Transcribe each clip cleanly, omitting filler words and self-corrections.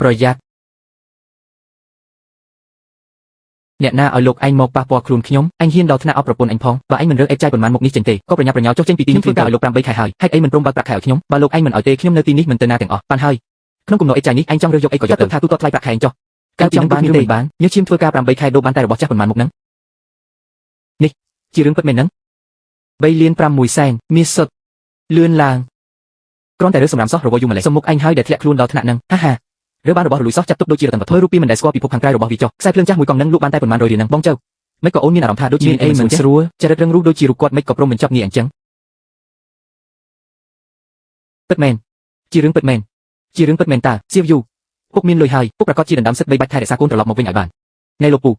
ប្រយ័ត្នអ្នកណាឲ្យលោកឯងមកប៉ះពាល់ខ្លួនខ្ញុំអញហ៊ានដល់ថ្នាក់អប់ប្រពន្ធអញផងបើអញមិនរើសអេតចាយប៉ុន្មានមុខនេះចេញទេក៏ប្រញាប់ប្រញាល់ចុះចេញពីទីនេះធ្វើការឲ្យលោក8ខែហើយហេតុអីមិនព្រមបើកប្រាក់ខែឲ្យខ្ញុំបើលោកឯងមិនឲ្យទេខ្ញុំនៅទីនេះមិនទៅណាទាំងអស់បានហើយក្នុងគំនិតអេតចាយនេះអញចង់រើសយកអីក៏យកទៅថាទូទាត់ថ្លៃប្រាក់ខែចុះកាលពីនឹងបានឬមិនបានញើសឈាមធ្វើការ8ខែដូរបានតែរបស់ចាស់ប៉ុន្មានមុខហ្នឹងនេះជារឿងពិតមែនហ្នឹង3លាន6សែនមាសសុទ្ធលឿនឡើងគ្រាន់តែរើសសម្រាមសោះរវល់យូរម្លេះសុំមុខអញហើយដែលធ្លាក់ខ្លួនដល់ថ្នាក់ហ្នឹងហាហារើបានរបស់រលួយសោះចាត់ទុកដូចជារតនវត្ថុរូបពីមិនដែលស្គាល់ពិភពខាងក្រៅរបស់វាចុះខ្សែភ្លើងចាស់មួយកង់ហ្នឹងលក់បានតែប៉ុន្មានរយរៀលហ្នឹងបងចៅមិនក៏អូនមានអារម្មណ៍ថាដូចជាអីមិនស្រួលចរិតរឹងរូសដូចជារូបគាត់មិនក៏ព្រមបញ្ចប់ងារអញ្ចឹងពិតមែនជារឿងពិតមែនជារឿងពិតមែនតើសៀវយូពុកមានលុយហើយពុកប្រកាសជាដណ្ដើមសិទ្ធិ3បាច់ថែរក្សាកូនត្រឡប់មកវិញឲ្យបានថ្ងៃលោកពូ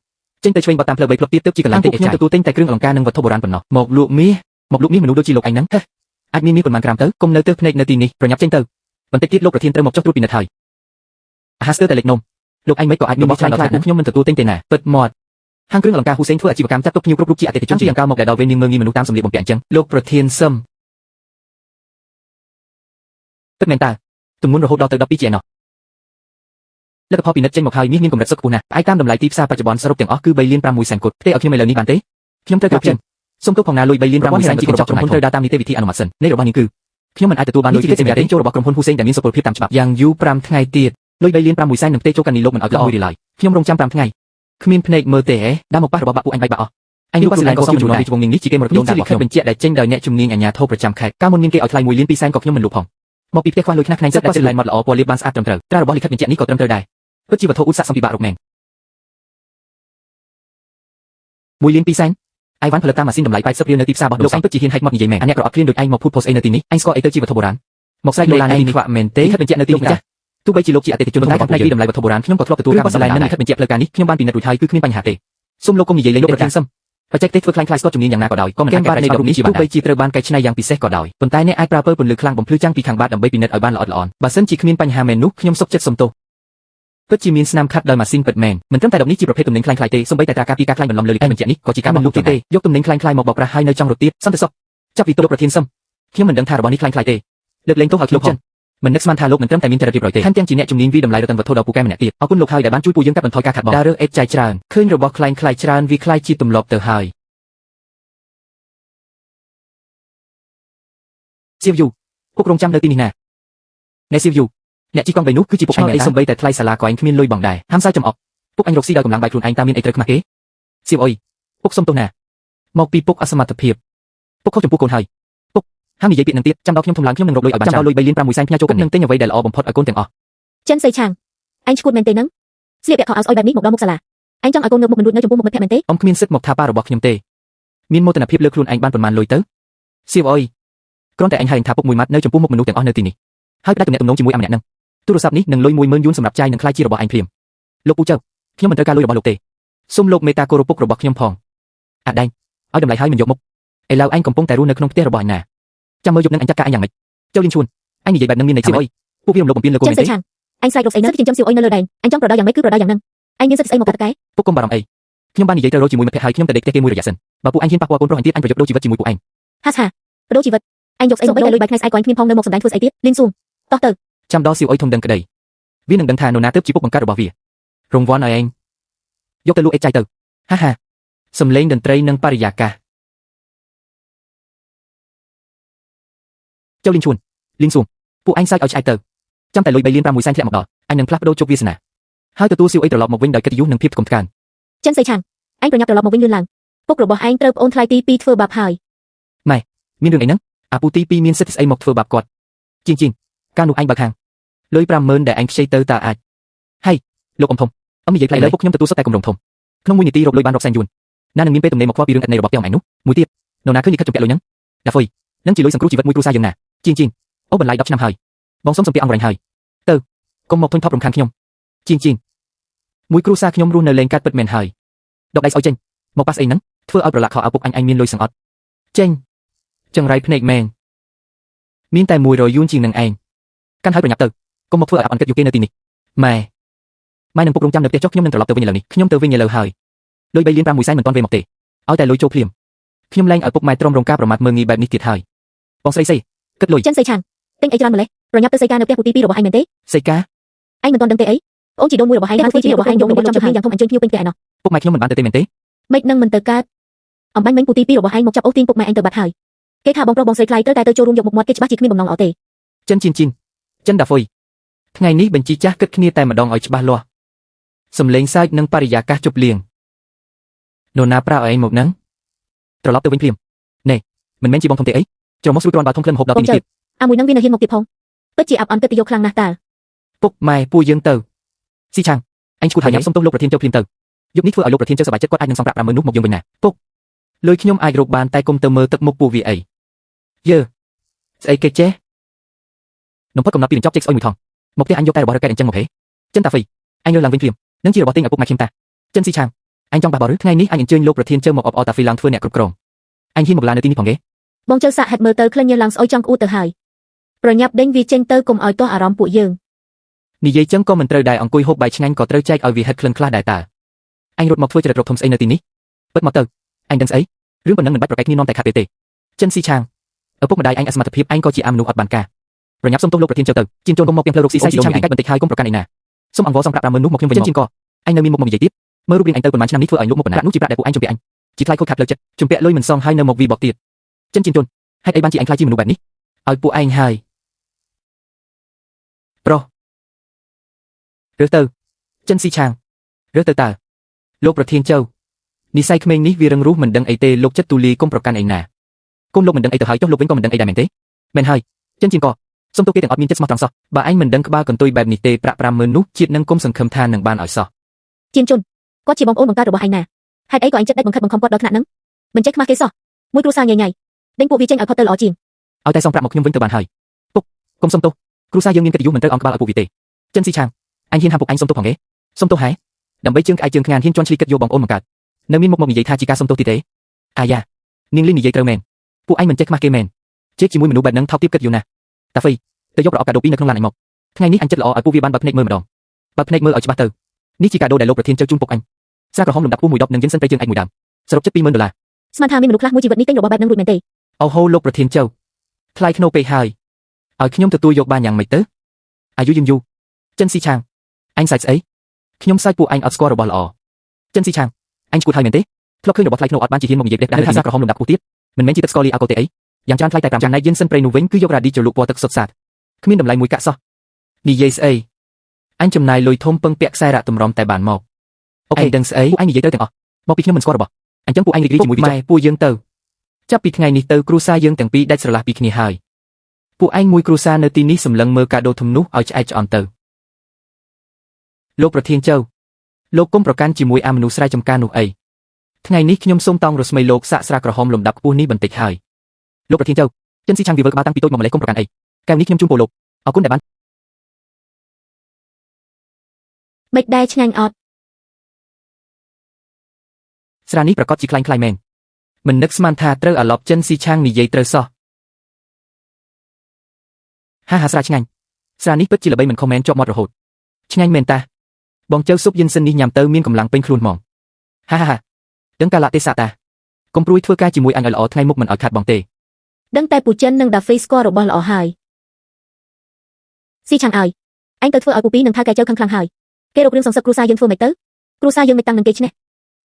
ចេញទៅឆ្វេងបត់តាមផ្លូវ3ផ្លុកទៀតទៅជាកន្លែងតិចខ្ញុំទទួលទិញតែគ្រឿងអលង្ការនិងវត្ថុបុរាណប៉ុណ្ណោះមកលក់មាសមនុស្សដូចជាលោកឯងហ្នឹងអាចមានមាសប៉ុន្មានក្រាមទៅគុំនៅទើភ្នែកនៅទីនេះប្រញាប់ចេញទៅបន្តិចទៀតលោកប្រធានត្រូវមកចុះត្រួតពិនិត្យហើយអាហារស្ទើរតែលេចនំលោកឯងមិនក៏អាចមានរបស់ខ្លាំងដល់ខ្ញុំមិនទទួលទិញទេណាពិតមាត់ហាងគ្រឿងអលង្ការហ៊ូសេងធ្វើអាជីវកម្មចាត់ទុកភ្ញៀវគ្រប់រូបជាអតិថិជនជាយ៉ាងកាលមកដែលដល់វេននាងមើងងាយមនុស្សតាមសម្លៀកបំពាក់អញ្ចឹងលោកប្រធានសឹមពិតមែនតើទម្ងន់រហូតដល់ទៅ12ជាឯណោះលទ្ធផលពិនិត្យចេញមកហើយមានកម្រិតសុខខ្ពស់ណាស់ផ្អែកតាមតម្លៃទីផ្សារបច្ចុប្បន្នសរុបទាំងអស់គឺ3លាន6សែនគត់ផ្ទេឲ្យខ្ញុំឥឡូវនេះបានទេខ្ញុំត្រូវការចេញសូមទោសផងណាលុយ3លាន6សែនជារបស់ក្រុមហ៊ុនត្រូវដើរតាមនីតិវិធីអនុម័តសិននៃរបស់នេះគឺខ្ញុំមិនអាចទទួលបានលុយពីសេវាទេសចូលរបស់ក្រុមហ៊ុនហ៊ូសេងដែលមានសុពលភាពតាមច្បាប់យ៉ាងយូរ5ថ្ងៃទៀតលុយ3លាន6សែននឹងផ្ទេចូលកាន់នីលោកមិនឲ្យគាត់1រៀលឡើយខ្ញុំរងចាំ5ថ្ងៃគ្មានភ្នែកមើលទេហ៎ដើរមកប៉ះរបស់បាក់ពួកអញបែកបាក់អស់អញនេះប៉ះស្លាញ់ក៏សមជួនទីជុំនេះជាគេមរតកដូនតារបស់ខ្ញុំបញ្ជាក់ដែលចេញដោយអ្នកជំនាញអាជ្ញាធរប្រចាំខេត្តកាលមុនមានគេឲ្យថ្លៃ1លាន2សែនក៏ខ្ញុំមិនលក់ផងមកពីផ្ទះខ្វះលុយខ្នះខ្នែងសិតតែស្លាញ់មកល្អពណ៌លាបបានស្អាតត្រឹមត្រូវត្រារបស់លិខិតបញ្ជាក់នេះក៏ត្រឹមត្រូវដែរពិតជាវត្ថុឧស្សាហ៍សំពិបាករកមែន1លាន2សែនអីវ៉ាន់ផលិតតាមម៉ាស៊ីនតម្លៃ80រៀលនៅទីផ្សាររបស់លោកឯងពិតជាហ៊ានហែកមកនិយាយមែនអាអ្នកក្រអត់គ្រានដូចឯងមកភូតផូសអីនៅទីនេះអញស្គាល់អីទៅជាវត្ថុបុរាណមកស្រែកដុល្លារនេះខ្វាក់មែនទេលិខិតបញ្ជាក់នៅទីនេះចាទោះបីជាលោកជាអតិថិជនតែផ្នែកពីតម្លៃវត្ថុបុរាណខ្ញុំក៏ធ្លាប់ទទួលការបន្សល់នៅលិខិតបញ្ជាក់ផ្លូវការនេះខ្ញុំបានពិនិត្យរួចហើយគឺគ្មានបញ្ហាទេសូមលោកកុំនិយាយលេងលោកប្រធានសឹមបច្ចេកទេសធ្វើខ្លាំងខ្លាយស្ទាត់ជំនាញយ៉ាងណាក៏ដោយក៏មិនអាចបាននៃរូបនេះទោះបីជាត្រូវបានកែច្នៃយ៉ាងពិសេសក៏ដោយប៉ុន្តែអ្នកអាចប្រើពន្លឺខ្លាំងបំភ្លឺចាំងពីខាងបាតដើម្បីពិនិត្យឲ្យបានល្អិតល្អន់បើសិនជាគ្មានបញ្ហាមែននោះខ្ញុំសុខចិត្តសុំទោសពិតជាមានស្នាមខាត់ដោយម៉ាស៊ីនពិតមែនមិនត្រឹមតែដបនេះជាប្រភេទទំនិញខ្លាំងខ្លាយទេសូម្បីតែការការពីការខ្លាញ់បន្លំលើលិខិតបញ្ជាក់នេះក៏ជាការបំលុបទៀតទេយកទំនិញខ្លាំងខ្លាយមកបោកប្រាស់ហើយនៅចង់រត់ទៀតសន្តិសុខចាប់ពីទោសប្រធានសឹមខ្ញុំមិនដឹងថារបស់នេះខ្លាំងខ្លាយទេលើកលែងទោសឲ្យខ្ញុំចិនមិននឹកស្មានថាលោកមិនត្រឹមតែមានចរិតរៀបរយទេថែមទាំងជាអ្នកជំនាញវិតម្លៃរតនវត្ថុដ៏ពូកែម្នាក់ទៀតអរគុណលោកហើយដែលបានជួយពួកយើងកាត់បន្ថយការខាតបង់ដើររើសអេតចាយច្រើនឃើញរបស់ខ្លាំងខ្លាយច្រើនវាខ្លាយជាទម្លាប់ទៅហើយសៀវយូពុករងចាំនៅទីនេះណាអ្នកសៀវយូអ្នកជីកង់បីនោះគឺជាពុកឯងអីសំបីតែថ្លៃសាលាក៏ឯងគ្មានលុយបង់ដែរហាមសាយចំអកពុកអញរកស៊ីដោយកម្លាំងបាយខ្លួនឯងតាមមានអីត្រូវខ្មាស់គេសៀវអុយពុកសុំទោសណាមកពីពុកអសមត្ថភាពពុកខុសចំពោះកូនហើយពុកហាមនិយាយពាក្យនឹងទៀតចាំដល់ខ្ញុំធំឡើងខ្ញុំនឹងរកលុយឲ្យបានចាំដល់លុយ3លាន6សែនផ្ញើចូលកូននឹងទិញអ្វីដែលល្អបំផុតឲ្យកូនទាំងអស់ចិនសៃឆាងអញឈួតមែនទេនឹងស្លៀកពាក់ខោអាវស្អុយបែបនេះមកដល់មុខសាលាអញចង់ឲ្យកូនងើបមុខមិនរួចនៅចំពោះមុខមិត្តភក្តិមែនទេអ៊ំគ្មានសិទ្ធិមកថាប៉ារបស់ខ្ញុំទេមានមោទនភាពលើខ្លួនឯងបានប៉ុន្មានលុយទៅសៀវអុយគ្រាន់តែអញហៅថាពុកមួយម៉ាត់នៅចំពោះមុខមនុស្សទាំងអស់នៅទីនេះហើយផ្ដាច់ទំនាក់ទំនងជាមួយអាម្នាក់នឹងទូរស័ព្ទនេះនឹងលុយ10000យួនសម្រាប់ចាយនឹងខ្លាយជារបស់ឯងព្រាមលោកពូចៅខ្ញុំមិនត្រូវការលុយរបស់លោកទេសូមលោកមេត្តាគោរពពុករបស់ខ្ញុំផងអាដែងឲ្យតម្លៃហើយមិនយកមុខឥឡូវឯងកំពុងតែរស់នៅក្នុងផ្ទះរបស់អញណាចាំមើលយប់នឹងអញចាត់ការអញយ៉ាងម៉េចចៅលីនឈួនអញនិយាយបែបនឹងមានន័យថាអីពួកវារំលោភបំពានលើកូនមែនទេអញស្រែករកស្អីនៅចិញ្ចឹមសៀវអុយនៅលើដែងអញចង់ប្រដៅយ៉ាងម៉េចគឺប្រដៅយ៉ាងហ្នឹងអញមានសិទ្ធិស្អីមកកាត់កែពុកកុំបារម្ភអីខ្ញុំបាននិយាយទៅរកជាមួយមិត្តភក្តិហើយខ្ញុំទៅដេកផ្ទះគេមួយរយៈសិនបើពួកអញហ៊ានប៉ះពាល់កូនប្រុសអញទៀតអញប្រយុទ្ធដូរជីវិតជាមួយពួកឯងហាសហាបដូរជីវិតអញយកស្អីសំបីតែលុយបាយថ្ងៃស្អែកក៏អញគ្មានផងនៅមកសម្ដែងធ្វើស្អីទៀតលីនស៊ូមតោះទៅចាំដល់សៀវអុយធំដឹងក្តីវានឹងដឹងថានរណាទើបជាពុកបង្កើតរបស់វារង្វាន់ឲ្យឯងយកទៅលក់អេតចាយទៅហាហាសំឡេងតន្ត្រីនិងបរិយាកាសចៅលីនឈួនលីនស៊ូមពួកឯងសាច់ឲ្យឆ្អែតទៅចាំតែលុយ3លាន6សែនធ្លាក់មកដល់អញនឹងផ្លាស់ប្ដូរជោគវាសនាហើយទទួលសៀវអុយត្រឡប់មកវិញដោយកិត្តិយសនិងភាពថ្កុំថ្កើងចិនសៃឆាងឯងប្រញាប់ត្រឡប់មកវិញលឿនឡើងពុករបស់ឯងត្រូវប្អូនថ្លៃទី2ធ្វើបាបហើយម៉ែមានរឿងអីហ្នឹងអាពូទី2មានសិទ្ធិស្អីមកធ្វើបាបគាត់ជាងការនោះឯងបើកខាងលុយ50000ដែលឯងខ្ចីទៅតើអាចហើយលោកអ៊ំធំអ៊ំនិយាយផ្លែលើពុកខ្ញុំទទួលសុទ្ធតែគម្រោងធំក្នុង1នាទីរកលុយបានរាប់សែនយួនណានឹងមានពេលទំនេរមកខ្វល់ពីរឿងឥតន័យរបស់ផ្ទះអញនោះមួយទៀតនរណាឃើញលិខិតជំពាក់លុយហ្នឹងដាហ្វុយនឹងជាលុយសង្គ្រោះជីវិតមួយគ្រួសារយើងណាជាងអូបន្លាយ10ឆ្នាំហើយបងសុំសំពាក់អង្គរញហើយទៅកុំមកធុញថប់រំខានខ្ញុំជាងមួយគ្រួសារខ្ញុំរស់នៅលេងកាត់ពិតមែនហើយដកដៃស្អុយចេញមកប៉ាស្អីហ្នឹងធ្វើឲ្យប្រឡាក់ខោអាវពុកអញមានលុយសង្អត់ចេញចង្រៃភ្នែកមែនមានតែ100យួនជាងនឹងឯងកាន់ហើយប្រញាប់ទៅកុំមកធ្វើឲ្យអត់គិតយកគេនៅទីនេះម៉ែនឹងពុករងចាំនៅផ្ទះចុះខ្ញុំនឹងត្រឡប់ទៅវិញឥឡូវនេះខ្ញុំទៅវិញឥឡូវហើយលុយ3លាន6សែនមិនទាន់វេមកទេឲ្យតែលុយចូលភ្លាមខ្ញុំលែងឲ្យពុកម៉ែទ្រាំរងការប្រមាថមើលងាយបែបនេះទៀតហើយបងស្រីគិតលុយចិនសៃឆាងទិញអីច្រើនម្លេះប្រញាប់ទៅសៃការនៅផ្ទះពូទី2របស់ឯងមែនទេសៃការឯងមិនទាន់ដឹងទេអី អូនជីដូនមួយរបស់ឯងបានធ្វើជារបស់ឯងយកមកចំចំហយ៉ាងធំអញ្ជើញភ្ញៀវពេញផ្ទះឯណោះ ពុកម៉ែខ្ញុំមិនបានទៅទេមែនទេ មិននឹងមិនទៅកើតអំបញ្ញមិញពូទី2របស់ឯងមកចាប់អូសទាញពុកម៉ែឯងទៅបាត់ហើយគេថាបងប្រុសបងស្រីខ្លាយត្រូវតែទៅចូលរួមយកមុខមាត់គេច្បាស់ជាគ្មានបំណងល្អទេ ចិនជីនជីនចិនដាហ្វុយថ្ងៃនេះបញ្ជីចាស់គិតគ្នាតែម្ដងឲ្យច្បាស់លាស់សំឡេងសើចនិងបរិយាកាសជប់លៀងនរណាប្រើឲ្យឯងមកហ្នឹងត្រឡប់ទៅវិញភ្លាមណែមិនមែនជាបងធំទេអីច្រមុះស្រួយគ្រាន់បើធំក្លិនហូបដល់ទីនេះទៀត អាមួយនឹងវានៅហ៊ានមកទៀតផងពិតជាអាប់អន់គិតទៅយកខ្លាំងណាស់តើ ពុកម៉ែពួកយើងទៅស៊ីឆាងអញឈួតហើយញ៉ាំសុំទោសលោកប្រធានចូលភ្លាមទៅយប់នេះធ្វើឲ្យលោកប្រធានចូលសប្បាយចិត្តគាត់អាចនឹងសងប្រាក់ 50000 នោះមកយើងវិញណាពុកលុយខ្ញុំអាចរកបានតែគុំទៅមើលទឹកមុខពួកវាអីយើស្អីគេចេះនំផុតកំណត់ពីនឹងចប់ជិកស្អុយមួយថងមកផ្ទះអញយកតែរបស់រកែតអញ្ចឹងមកហេចិនតាហ្វៃអញលើឡើងវិញភ្លាមនឹងជារបស់ទិញឲ្យពុកម៉ែខ្ញុំតាចិនស៊ីឆាងអញចង់បះបោះឬថ្ងៃនេះអញអញ្ជើញលោកប្រធានចូលមកអបអរតាហ្វៃឡើងធ្វើអ្នកគ្រប់គ្រងអញហ៊ានមកឡាននៅទីនេះផងទេ បងចៅសាក់ហេតុមើលទៅក្លិនញើឡើងស្អុយចង់ក្អួតទៅហើយប្រញាប់ដេញវាចេញទៅកុំឲ្យទាស់អារម្មណ៍ពួកយើង និយាយចឹងក៏មិនត្រូវដែរអង្គុយហូបបាយឆ្ងាញ់ក៏ត្រូវចែកឲ្យវាហិតក្លិនខ្លះដែរតើអញរត់មកធ្វើចរិតរកធំស្អីនៅទីនេះពិតមកទៅអញដឹងស្អីរឿងប៉ុណ្ណឹងមិនបាច់ប្រកែកគ្នានាំតែខាត់ទេចិនស៊ីឆាងឪពុកម្ដាយអញអសមត្ថភាពអញក៏ជាអាមនុស្សអត់បានការប្រញាប់សុំទោសលោកប្រធានចូលទៅជាងចូលកុំមកពីផ្លូវរកស៊ីស៊ីឆាងអញកាច់បន្តិចហើយកុំប្រកាន់ឯណាសុំអង្វរសងប្រាក់ 50000 នោះមកខ្ញុំវិញជាងក៏អញនៅមានមុខមកនិយាយទៀតមើលរូបរាងអញទៅប៉ុន្មានឆ្នាំនេះធ្វើឲ្យលោកមុខបណ្ណានោះជាប្រាក់ដែលពួកអញជំពាក់អញជាថ្លៃខូចខាតផ្លូវចិត្តជំពាក់លុយមិនសងហើយនៅមកវីបកទៀតចិនជាងជន់ហេតុអីបានជាអញខ្លាចជាមនុស្សបែបនេះឲ្យពួកឯងហើយប្រុសរើសទៅចិនស៊ីឆាងរើសទៅតើលោកប្រធានចូលនិស័យក្មេងនេះវារឹងរូសមិនដឹងអីទេលោកចិត្តទូលាយកុំប្រកាន់ឯណាគុំលោកមិនដឹងអីទៅហើយចុះលោកវិញក៏មិនដឹងអីដែរមែនទេមែនហើយចិនជាងក៏សុំទោសគេទាំងអត់មានចិត្តស្មោះត្រង់សោះបើឯងមិនដឹងក្បាលកន្ទុយបែបនេះទេប្រាក់ 50000 នោះជាតិនឹងគុំសង្ឃឹមថានឹងបានឲ្យសោះ ជាងជន់គាត់ជាបងប្អូនបង្កើតរបស់ឯងណាហេតុអីក៏ឯងចិត្តដេញបង្ខិតបង្ខំគាត់ដល់ថ្នាក់ហ្នឹងមិនចេះខ្មាស់គេសោះមួយគ្រួសារញ៉ៃដេញពួកវាចេញឲ្យផុតទៅល្អជាង ឲ្យតែសងប្រាក់មកខ្ញុំវិញទៅបានហើយពុកគុំសុំទោសគ្រួសារយើងមានកិត្តិយសមិនត្រូវអង្ក្បាលឲ្យពួកវាទេចិនស៊ីឆាងអញហ៊ានហាមពុកអញសុំទោសផងទេសុំទោសហេដើម្បីជើងក្អែកជើងខ្ងានហ៊ានជន់ឈ្លីគិតយកបងអូនបង្កើតនៅមានមុខមកនិយាយថាជាការសុំទោសទៀតទេអាយ៉ានាងលីននិយាយត្រូវមែនពួកឯងមិនចេះខ្មាស់គេមែនជេកជាមួយមនុស្សបែបហ្នឹងថោកទាបគិតយូរណាស់តាហ្វៃទៅយកប្រអប់កាដូពីនៅក្នុងឡានអញមកថ្ងៃនេះអញចិត្តល្អឲ្យពួកវាបានបើកភ្នែកមើលម្ដងបើកភ្នែកមើលឲ្យច្បាស់ទៅនេះជាកាដូដែលលោកប្រធានចូលជូនពុកអញស្រាក្រហមលំដាប់ខ្ពស់110និងយិនសិនព្រៃជើងឯកមួយដើមសរុបចិត្ត $20000 ស្មានថាមានមនុស្សខ្លះមួយជីវិតនេះទិញរបស់បែបហ្នឹងរួចមែនទេ អូហូលោកប្រធានចូលថ្លៃធ្នូពេកហើយឲ្យខ្ញុំទទួលយកបានយ៉ាងម៉េចទៅអាយុយឺនយូរចិនស៊ីឆាងអញសាច់ស្អីខ្ញុំសាច់ពួកអញអត់ស្គាល់របស់ល្អចិនស៊ីឆាងអញឈួតហើយមែនទេធ្លាប់ឃើញរបស់ថ្លៃធ្នូអត់បានជាហ៊ានមកនិយាយដែរថាស្រាក្រហមលំដាប់ខ្ពស់ទៀតមិនមែនជាទឹកស្ករលីអាកូទេអីយ៉ាងច្រើនថ្លៃតែ5 ចំណែកយិនសិនព្រៃនោះវិញគឺយករ៉ាឌីជ្រលក់ពណ៌ទឹកសុទ្ធសាធគ្មានតម្លៃមួយកាក់សោះនិយាយស្អីអញចំណាយលុយធំពឹងពាក់ខ្សែរ៉ាក់តម្រុំតែបានមកអូខេដឹងស្អីពួកអញនិយាយទៅទាំងអស់មកពីខ្ញុំមិនស្គាល់របស់អញ្ចឹងពួកអញរីករាយជាមួយវាម៉ែពួកយើងទៅចាប់ពីថ្ងៃនេះទៅគ្រួសារយើងទាំងពីរដាច់ស្រឡះពីគ្នាហើយពួកឯងមួយគ្រួសារនៅទីនេះសម្លឹងមើលកាដូធំនោះឲ្យឆ្អែតឆ្អន់ទៅលោកប្រធានចូលលោកគុំប្រកាន់ជាមួយអាមនុស្សស្រែចម្ការនោះអីថ្ងៃនេះខ្ញុំសូមតង់រស្មីលោកសាក់ស្រាក្រហមលំដាប់ខ្ពស់នេះបន្តិចហើយលោកប្រធានចូលចិនស៊ីឆាងវាវើក្បាលតាំងពីតូចមកម្លេះគុំប្រកាន់អីកែវនេះខ្ញុំជូនពរលោកអរគុណដែលបានមិនដែរឆ្ងាញ់អត់ស្រានេះប្រកាសជាខ្លាំងខ្លាយមែនមិននឹកស្មានថាត្រូវអាឡប់ចិនស៊ីឆាងនិយាយត្រូវសោះហាស្រាឆ្ងាញ់ស្រានេះពិតជាល្បីមិនខុសមែនជាប់មាត់រហូតឆ្ងាញ់មែនតាបងចៅស៊ុបយិនសិននេះញ៉ាំទៅមានកម្លាំងពេញខ្លួនហ្មងហាដឹងកាលៈទេសៈតាកុំព្រួយធ្វើការជាមួយអញឲ្យល្អថ្ងៃមុខមិនឲ្យខាត់បងទេដឹងតែពូចិននិងដាហ្វេស្គាល់របស់ល្អហើយស៊ីឆាងអើយអញទៅធ្វើឲ្យពូពីនឹងថៅកែចៅខឹងខ្លាំងហើយគេរករឿងសងសឹកគ្រួសារយើងធ្វើមិនទៅគ្រួសារយើងមិនតាំងនឹងគេឈ្នះ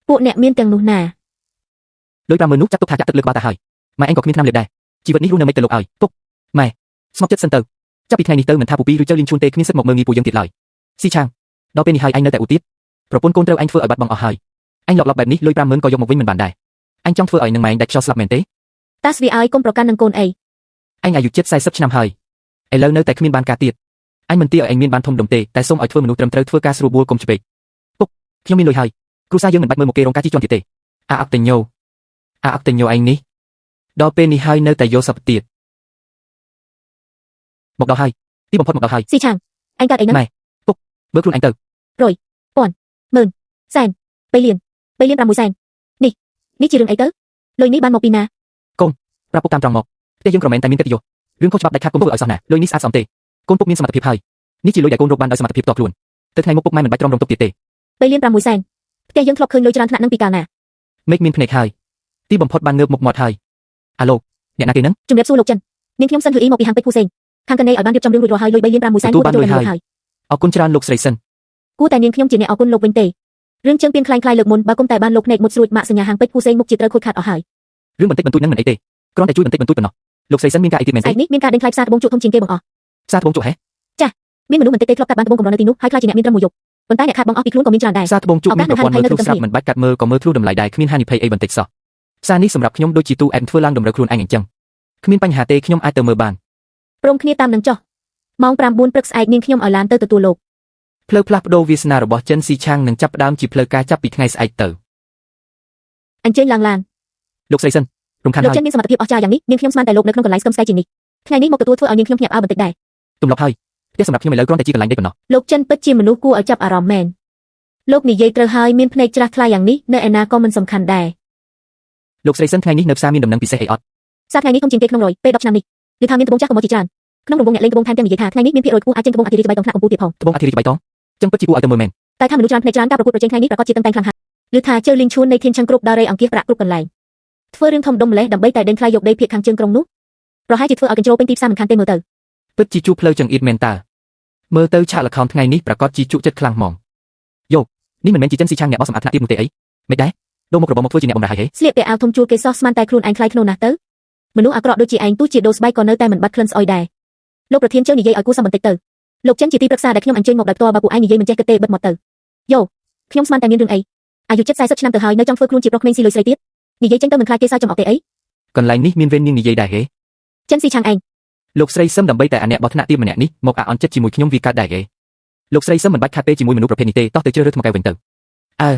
ពួកអ្នកមានទាំងនោះណាលុយ 50000 នោះចាត់ទុកថាចាក់ទឹកលើក្បាលតាហើយម៉ែអញក៏គ្មានឆ្នាំលេបដែរជីវិតនេះរស់នៅមិនទៅលោកឲ្យពុកម៉ែស្ងប់ចិត្តសិនទៅចាប់ពីថ្ងៃនេះទៅមិនថាពូពីឬចៅលីនឈួនទេគ្មានសិទ្ធិមកមើលងាយពួកយើងទៀតឡើយស៊ីឆាងដល់ពេលនេះហើយអញនៅតែឧទាបប្រពន្ធកូនត្រូវអញធ្វើឲ្យបាត់បង់អស់ហើយអញលបបែបនេះលុយ 50000 ក៏យកមកវិញមិនបានដែរអញចង់ធ្វើឲ្យនឹងម៉ែដាច់ខ្យល់ស្លាប់មែនទេតាស្វីឲ្យកុំប្រកាន់នឹងកូនអីអញអាយុជិត40ឆ្នាំហើយឥឡូវនៅតែគ្មានបានការទៀតអញមិនទាឲ្យឯងមានបានធំដុំទេតែសូមឲ្យធ្វើមនុស្សត្រឹមត្រូវធ្វើការស្រួលបួលកុំច្បេកពុកខ្ញុំមានលុយហើយគ្រួសារយើងមិនបាច់មើលមកគេរងការជិះជាន់ទៀតទេអាអកតញ្ញោឯងនេះដល់ពេលនេះហើយនៅតែយកសពទៀតមកដល់ហើយទីបំផុតមកដល់ហើយស៊ីឆាងអញកាត់អីហ្នឹងម៉ែពុកមើលខ្លួនអញទៅរយពាន់ម៉ឺនសែន3លាន6សែននេះជារឿងអីទៅលុយនេះបានមកពីណាកូនប្រាប់ពុកតាមត្រង់មកផ្ទះយើងក្រមែនតែមានកិត្តិយសរឿងខុសច្បាប់ដាច់ខាតកុំធ្វើឲ្យសោះណាលុយនេះស្អាតស្អំទេកូនពុកមានសមត្ថភាពហើយនេះជាលុយដែលកូនរកបានដោយសមត្ថភាពផ្ទាល់ខ្លួនទៅថ្ងៃមុខពុកម៉ែមិនបាច់ទ្រាំរង់ទុកទៀតទេ3លាន6សែនផ្ទះយើងធ្លាប់ឃើញលុយច្រើនថ្នាក់ហ្នឹងពីកាលណាមេឃមានភ្នែកហើយទីបំផុតបានងើបមុខមាត់ហើយអាលោកអ្នកណាគេហ្នឹងជំរាបសួរលោកចិននាងខ្ញុំសិនហ៊ឺអ៊ីមកពីហាងពេជ្រភូសេងខាងកណេឲ្យបានរៀបចំរឿងរួចរាល់ហើយលុយ3លាន6សែនទទួលបានលុយហើយអរគុណច្រើនលោកស្រីសិន គួរតែនាងខ្ញុំជាអ្នកអរគុណលោកវិញទេរឿងជើងពៀនខ្លាំងៗលើកមុនបើគុំតែបានលោកភ្នែកមុតស្រួចម៉ាក់សញ្ញាហាងពេជ្រគូសេងមុខជាត្រូវខូចខាតអស់ហើយ រឿងបន្តិចបន្តួចហ្នឹងមិនអីទេគ្រាន់តែជួយបន្តិចបន្តួចប៉ុណ្ណោះលោកស្រីសិនមានការអីទៀតមែន ស្អែ ទេ កនេះមានការដេញថ្លៃផ្សារត្បូងជក់ធំជាងគេបង្អស់ ផ្សារត្បូងជក់ហេ មានមនុស្សមិនតិចទេធ្លាប់កាត់បានត្បូងកម្រនៅទីនោះហើយខ្លាចជាអ្នកមានត្រឹមមួយយប់ប៉ុន្តែអ្នកខាតបង់អស់ពីខ្លួនក៏មានច្រើនដែរ ផ្សារត្បូងជក់មានប្រព័ន្ធមើលធ្លុះស្រាប់មិនបាច់កាត់មើលក៏មើលធ្លុះតម្លៃដែរគ្មានហានិភ័យអីបន្តិចសោះផ្សារនេះសម្រាប់ខ្ញុំដូចជាទូអែមធ្វើឡើងតម្រូវខ្លួនឯងអញ្ចឹងគ្មានបញ្ហាទេខ្ញុំអាចទៅមើលបាន ព្រមគ្នាតាមនឹងចុះម៉ោង 9 ព្រឹកស្អែកនាងខ្ញុំឲ្យឡានទៅទទួលលោក ផ្លូវផ្លាស់ប្ដូរវាសនារបស់ចិនស៊ីឆាងនឹងចាប់ផ្ដើមជាផ្លូវការចាប់ពីថ្ងៃស្អែកទៅ អញ្ជើញឡើងឡាន លោកស្រីសិនរំខាន លោក ហើយ ចិនមានសមត្ថភាពអស្ចារ្យយ៉ាងនេះនាងខ្ញុំស្មានតែលោកនៅក្នុងកន្លែងស្គមស្កៃជាងនេះថ្ងៃនេះមកទទួលធ្វើឲ្យនាងខ្ញុំភ្ញាក់ផ្អើលបន្តិចដែរ ទម្លាប់ហើយផ្ទះសម្រាប់ខ្ញុំឥឡូវគ្រាន់តែជាកន្លែងដេកប៉ុណ្ណោះ លោកចិនពិតជាមនុស្សគួរឲ្យចាប់អារម្មណ៍មែនលោកនិយាយត្រូវហើយមានភ្នែកច្រាស់ថ្លាយ៉ាងនេះនៅឯណាក៏មិនសំខាន់ដែរ លោកស្រីសិនថ្ងៃនេះនៅផ្សារមានដំណឹងពិសេសអីអត់ ផ្សារថ្ងៃនេះធំជាងគេក្នុង100ពេល10ឆ្នាំនេះគឺថាមានត្បូងចាស់ក៏មកជាច្រើនក្នុងរង្វង់អ្នកលេងត្បូងថែមទាំងនិយាយថាថ្ងៃនេះមានភាគរយខ្ពស់អាចចេញត្បូងអធិរាជបៃតងថ្នាក់កម្ពុជាទៀតផង ត្បូងអធិរាជបៃតងចឹងពិតជាគួរឲ្យទៅមើលមែន តែថាមនុស្សច្រើនភ្នែកច្រើនការប្រកួតប្រជែងថ្ងៃនេះប្រកាសជាតឹងតែងខ្លាំងហើយឬថាជើលីងឈួននៃធានឆាំងគ្រប់ដារ៉េអង្គាសប្រាក់គ្រប់កន្លែងធ្វើរឿងធំដុំម្លេះដើម្បីតែដេញថ្លៃយកដីភាគខាងជើងក្រុងនោះប្រហែលជាធ្វើឲ្យកញ្ជ្រោលពេញទីផ្សារមិនខានទេមើលទៅ ពិតជាជួបផ្លូវចង្អៀតមែនតើមើលទៅឆាកល្ខោនថ្ងៃនេះប្រកាសជាជក់ចិត្តខ្លាំងហ្មងយកនេះមិនមែនជាចិនស៊ីឆាងអ្នកបោះសម្អាតថ្នាក់ទៀតនោះទេអីមិនដែរដូរមុខរបរមកធ្វើជាអ្នកបម្រើហើយហេ ស្លៀកពាក់អាវធំជួលគេសោះស្មានតែខ្លួនឯងខ្លាយខ្លួនណាស់ទៅមនុស្សអាក្រក់ដូចជាឯងទោះជាដូរស្បែកក៏នៅតែមិនបាត់ក្លិនស្អុយដែរលោកប្រធានជើនិយាយឲ្យគូសមបន្តិចទៅលោកចិនជាទីប្រឹក្សាដែលខ្ញុំអញ្ជើញមកដោយផ្ទាល់បើពួកឯងនិយាយមិនចេះគិតទេបិទមាត់ទៅយោខ្ញុំស្មានតែមានរឿងអីអាយុជិត40ឆ្នាំទៅហើយនៅចង់ធ្វើខ្លួនជាប្រុសក្មេងស៊ីលុយស្រីទៀតនិយាយចេញទៅមិនខ្លាចគេសើចចំអកទេអី កន្លែងនេះមានវេននាងនិយាយដែរហេ ចិនស៊ីឆាងឯង លោកស្រីសឹមដើម្បីតែអាអ្នកបោះថ្នាក់ទៀមម្នាក់នេះមកអាអន់ចិត្តជាមួយខ្ញុំវាកើតដែរហេលោកស្រីសឹមមិនបាច់ខាត់ពេលជាមួយមនុស្សប្រភេទនេះទេតោះទៅជ្រើសរើសថ្មកែវិញទៅអើ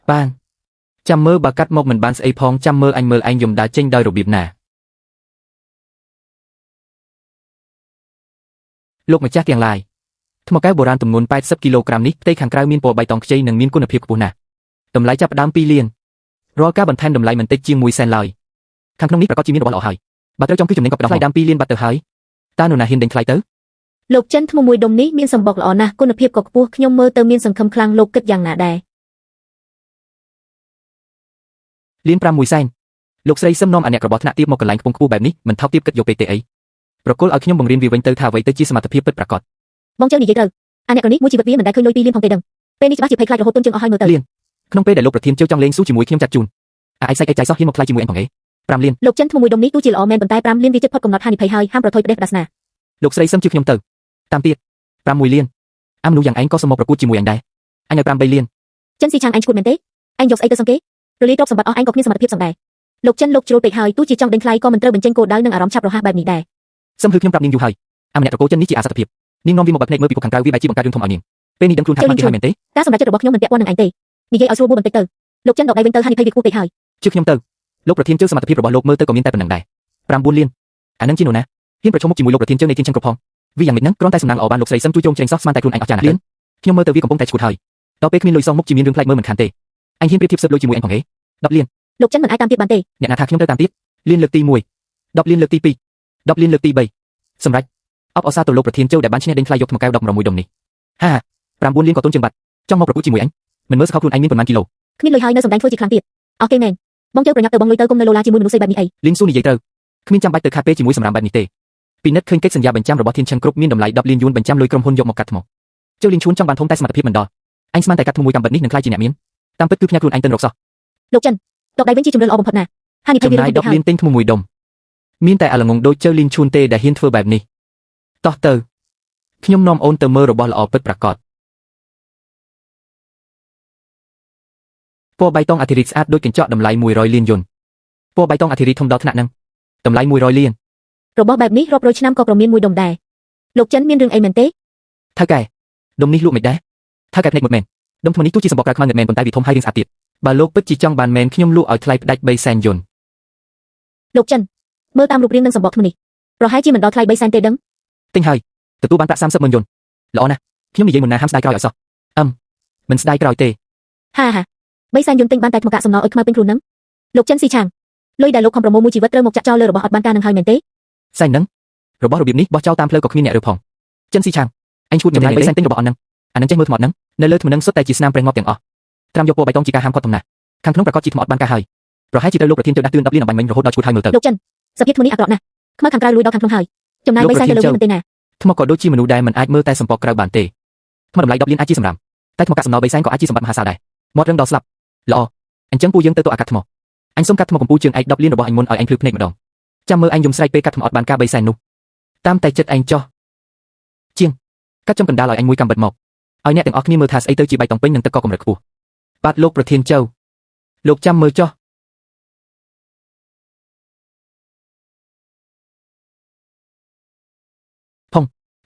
បានចាំមើលបើកាត់មកមិនបានស្អីផងចាំមើលអញមើលឯងយំដើរចេញដោយរបៀបណាលោកម្ចាស់ទាំងឡាយថ្មកែបុរាណទម្ងន់80គីឡូក្រាមនេះផ្ទៃខាងក្រៅមានពណ៌បៃតងខ្ចីនិងមានគុណភាពខ្ពស់ណាស់តម្លៃចាប់ផ្ដើម2លានរាល់ការបន្ថែមតម្លៃមិនតិចជាង1សែនឡើយខាងក្នុងនេះប្រកាសជាមានរបស់ល្អហើយបើត្រូវចង់គឺចំណេញក៏ផ្ដោតថ្លៃដើម2លានបាត់ទៅហើយតើនរណាហ៊ានដេញថ្លៃទៅ លោកចិនថ្មមួយដុំនេះមានសម្បុកល្អណាស់គុណភាពក៏ខ្ពស់ខ្ញុំមើលទៅមានសង្ឃឹមខ្លាំងលោកគិតយ៉ាងណាដែរ លាន5 1សែនលោកស្រីសឹមនាំអាអ្នករបស់ថ្នាក់ទាបមកកន្លែងខ្ពង់ខ្ពស់បែបនេះមិនថោកទាបគិតយកពេកទេអីប្រគល់ឲ្យខ្ញុំបង្រៀនវាវិញទៅថាអ្វីទៅជាសមត្ថភាពពិតប្រាកដ បងជើនិយាយត្រូវអាអ្នកនេះមួយជីវិតវាមិនដែលឃើញលុយ2លានផងទេដឹងពេលនេះច្បាស់ជាភ័យខ្លាចរហូតទុនជើងអស់ហើយមើលទៅ ក្នុងពេលដែលលោកប្រធានជើចង់លេងស៊ូជាមួយខ្ញុំចាត់ជូនអាឯសាច់អីចៃសោះហ៊ានមកខ្លាចជាមួយអញផងហេ5លាន លោកចិនថ្មមួយដុំនេះទោះជាល្អមែនប៉ុន្តែ5លានវាជិតផុតកំណត់ហានិភ័យហើយហាមប្រថុយផ្ដេសផ្ដាសណា លោកស្រីសឹមជឿខ្ញុំទៅតាមទៀត6លានអាមនុស្សយ៉ាងឯងក៏សុំមកប្រកួតជាមួយអញដែរអញឲ្យ5 3លាន ចិនស៊ីឆាងឯងឈួតមែនទេឯងយកស្អីទៅសង្កេរលាយទ្រព្យសម្បត្តិអស់ឯងក៏គ្មានសមត្ថភាពសង្ដែរលោកចិនលោកជ្រុលពេកហើយទោះជាចង់ដេញថ្លៃក៏មិនត្រូវបញ្ចេញគោលដៅនឹងអារម្មណ៍ឆាប់រហ័សបែបនេះដែរ សឹមហឺខ្ញុំប្រាប់នាងយូរហើយអាម្នាក់ត្រកូលចិននេះជាអាសត្វភាពនាងនាំវាមកបាត់ភ្នែកមើលពីពុកខាងក្រៅវាបែរជាបង្កើតរឿងធំឲ្យនាងពេលនេះដឹងខ្លួនថាខ្លាំងគេហើយមែនទេ ការសម្រេចចិត្តរបស់ខ្ញុំមិនពាក់ព័ន្ធនឹងឯងទេនិយាយឲ្យស្រួលបួលបន្តិចទៅលោកចិនដកដៃវិញទៅហានិភ័យវាខ្ពស់ពេកហើយ ជឿខ្ញុំទៅលោកប្រធានជើសមត្ថភាពរបស់លោកមើលទៅក៏មានតែប៉ុណ្្នឹងដែរ9លានអានឹងជានរណាហ៊ានប្រឈមមុខជាមួយលោកប្រធានជើនៃធានចឹងគ្រប់ផងវាយ៉ាងម៉េចហ្នឹងគ្រាន់តែសំណាងល្អបានលោកស្រីសឹមជួយជុំជ្រែងសោះស្មានតែខ្លួនឯងអស់ចាណាស់ទៅខ្ញុំមើលទៅវាកំពុងតែឈួតហើយដល់ពេលគ្មានលុយសងមុខជាមានរឿងខ្លាចមើលមិនខានទេអញហ៊ានប្រៀបធៀបសឹកលុយជាមួយអញផងហេ10លាន លោកចិនមិនអាចតាមទៀតបានទេ អ្នកណាថាខ្ញុំទៅតាមទៀតលានលើកទី1 10លានលើកទី2 10លានលើកទី3សម្រាប់អបអសាទរលោកប្រធានជើដែលបានឈ្នះដេញថ្លៃយកថ្មកែវ10មួយដុំនេះហា9លានក៏ទុនជាងបាត់ចង់មកប្រកួតជាមួយអញមិនមើលស្កោខ្លួនឯងមានប៉ុន្មានគីឡូ គ្មានលុយហើយនៅសម្ដែងធ្វើជាខ្លាំងទៀតអស់គេមែនបងជើប្រញាប់ទៅបងលុយទៅគុំនៅឡូឡាជាមួយមនុស្សស្អីបែបនេះអី លីនស៊ូនិយាយត្រូវគ្មានចាំបាច់ទៅខាត់ពេលជាមួយសម្រាប់បែបនេះទេពីនិតឃើញកិច្ចសន្យាបញ្ចាំរបស់ធានឆឹងគ្រប់មានតម្លៃ10លានយួនបញ្ចាំលុយក្រុមហ៊ុនយកមកកាត់ថ្មជើលីនឈួនចង់បានធំតែសមត្ថភាពមិនដល់អញស្មានតែកាត់ថ្មមួយកំបិតនេះនឹងខ្លាចជាអ្នកមានតាមពិតគឺផ្ញើខ្លួនឯងទៅរកសោះ លោកចិនដកដៃវិញជាជំរឿនល្អបំផុតណាហានិភ័យវា ចំណាយ10លានទិញថ្មមួយដុំមានតែអាល្ងងដូចជើលីនឈួនទេដែលហ៊ានធ្វើបែបនេះតោះទៅខ្ញុំនាំអូនទៅមើលរបស់ល្អពិតប្រាកដពណ៌បៃតងអធិរាជស្អាតដូចកញ្ចក់តម្លៃ100លានយួនពណ៌បៃតងអធិរាជធំដល់ថ្នាក់ហ្នឹងតម្លៃ100លាន របស់បែបនេះរាប់រយឆ្នាំក៏ប្រមានមួយដុំដែរលោកចិនមានរឿងអីមែនទេ ថៅកែដុំនេះលក់មិនដែរថៅកែភ្នែកមុតមែនដុំថ្មនេះទោះជាសម្បកក្រៅខ្មៅមែនប៉ុន្តែវាធំហើយរាងស្អាតទៀតបើលោកពិតជាចង់បានមែនខ្ញុំលក់ឲ្យថ្លៃផ្ដាច់3សែនយួន លោកចិនមើលតាមរូបរាងនិងសម្បកថ្មនេះប្រហែលជាមិនដល់ថ្លៃ3សែនទេដឹង ទិញហើយទទួលបានប្រាក់30ម៉ឺនយួនល្អណាស់ខ្ញុំនិយាយមុនណាហាមស្ដាយក្រោយឲ្យសោះមិនស្ដាយក្រោយទេ ហា3សែនយួនទិញបានតែថ្មកាក់សំណល់ឲ្យខ្មៅពេញខ្លួនហ្នឹងលោកចិនស៊ីឆាងលុយដែលលោកខំប្រមូលមួយជីវិតត្រូវមកចាក់ចោលលើរបស់អត់បានការនឹងហើយមែនទេ សែនហ្នឹងរបស់របៀបនេះបោះចោលតាមផ្លូវក៏គ្មានអ្នករើផងចិនស៊ីឆាងអញឈួតចំណាយ3សែនទិញរបស់អនហ្នឹងអានឹងចេះមើលថ្មហ្នឹងនៅលើថ្មហ្នឹងសុទ្ធតែជាស្នាមប្រេងងាប់ទាំងអស់ត្រាំយកពណ៌បៃតងជាការហាមឃាត់ទំនាស់ខាងក្នុងប្រកាសជាថ្មអត់បានការហើយប្រហែលជាត្រូវលោកប្រធានជើដាស់តឿន10លានអំបញ្ញមិញរហូតដល់ឈួតហើយមើលទៅ លោកចិនសភាពថ្មនេះអាក្រក់ណាស់ខ្មៅខាងក្រៅលួយដល់ខាងក្នុងហើយចំណាយ3សែនទៅលើវាមិនទេណា ថ្មក៏ដូចជាមនុស្សដែលមិនអាចមើលតែសម្បកក្រៅបានទេថ្មតម្លៃ10លានអាចជាសម្រាប់ តែថ្មកាត់សំណល់បីសែនក៏អាចជាសម្បត្តិមហាសាលដែរមាត់រឹងដល់ស្លាប់ល្អអញ្ចឹងពូយើងទៅអាកាត់ថ្មអញសុំកាត់ថ្មកំពូលជើងឯក10លានរបស់អញមុនឲ្យអញភ្លឺភ្នែកម្ដងចាំមើលអញយំស្រែកពេលកាត់ថ្មអត់បានការបីសែននោះតាមតែចិត្តឯងចោះជាងកាត់ចំកណ្ដាលឲ្យអញមួយកំបិតមកឲ្យអ្នកទាំងអស់គ្នាមើលថាស្អីទៅជាបៃតងពេញនិងទឹកកកកម្រិតខ្ពស់បាទលោកប្រធានចៅលោកចាំមើលចោះ